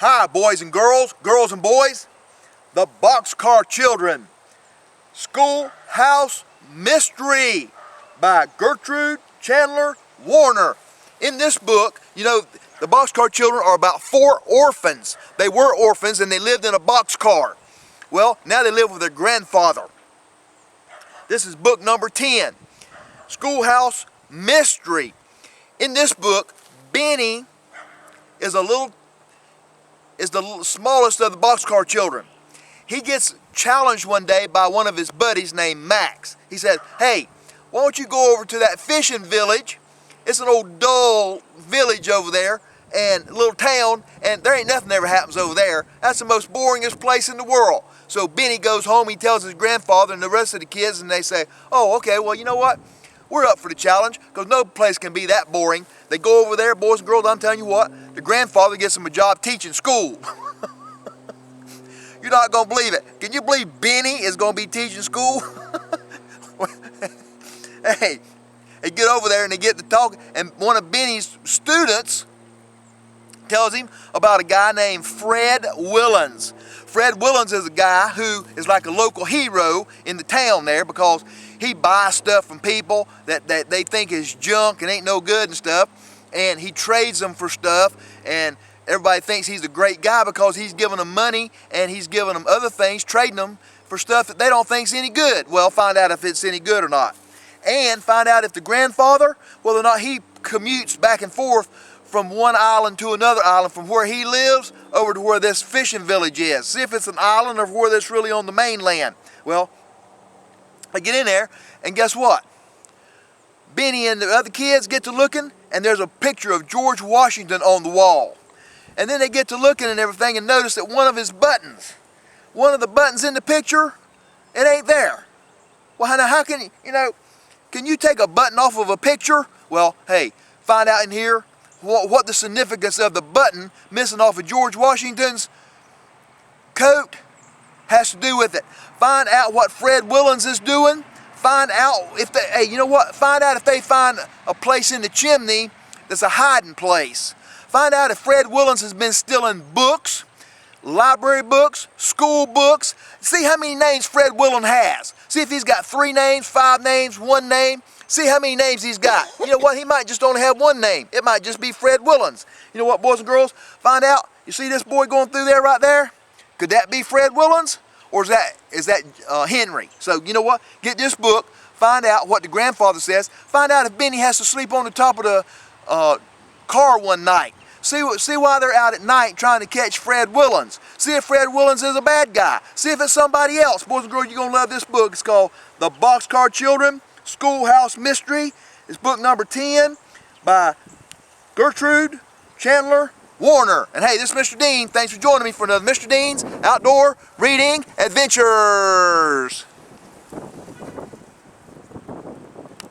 Hi, boys and girls and boys, the Boxcar Children, Schoolhouse Mystery by Gertrude Chandler Warner. In this book, you know, the Boxcar Children are about 4 orphans. They were orphans and they lived in a boxcar. Well, now they live with their grandfather. This is book number 10, Schoolhouse Mystery. In this book, Benny is the smallest of the Boxcar Children. He gets challenged one day by one of his buddies named Max. He says, hey, why don't you go over to that fishing village? It's an old dull village over there and a little town, and there ain't nothing ever happens over there. That's the most boringest place in the world. So Benny goes home, he tells his grandfather and the rest of the kids, and they say, oh, okay, well, you know what? We're up for the challenge, because no place can be that boring. They go over there, boys and girls, I'm telling you what, the grandfather gets them a job teaching school. You're not going to believe it. Can you believe Benny is going to be teaching school? Hey, they get over there and they get to talk, and one of Benny's students tells him about a guy named Fred Willens. Fred Willens is a guy who is like a local hero in the town there, because he buys stuff from people that they think is junk and ain't no good and stuff, and he trades them for stuff, and everybody thinks he's a great guy because he's giving them money and he's giving them other things, trading them for stuff that they don't think's any good. Well, find out if it's any good or not. And find out if the grandfather, whether or not he commutes back and forth from one island to another island, from where he lives over to where this fishing village is. See if it's an island or where that's really on the mainland. Well, I get in there, and guess what? Benny and the other kids get to looking, and there's a picture of George Washington on the wall. And then they get to looking and everything and notice that one of the buttons in the picture, it ain't there. Well, now how can can you take a button off of a picture? Well, hey, find out in here what the significance of the button missing off of George Washington's coat has to do with it. Find out what Fred Willens is doing. Find out if they, hey, you know what? Find out if they find a place in the chimney that's a hiding place. Find out if Fred Willens has been stealing books, library books, school books. See how many names Fred Willens has. See if he's got 3 names, 5 names, 1 name. See how many names he's got. You know what? He might just only have 1 name. It might just be Fred Willens. You know what, boys and girls? Find out. You see this boy going through there right there? Could that be Fred Willens? Or is that Henry? So you know what? Get this book. Find out what the grandfather says. Find out if Benny has to sleep on the top of the car one night. See why they're out at night trying to catch Fred Willens. See if Fred Willens is a bad guy. See if it's somebody else. Boys and girls, you're going to love this book. It's called The Boxcar Children, Schoolhouse Mystery. It's book number 10 by Gertrude Chandler Warner. And hey, this is Mr. Dean. Thanks for joining me for another Mr. Dean's Outdoor Reading Adventures.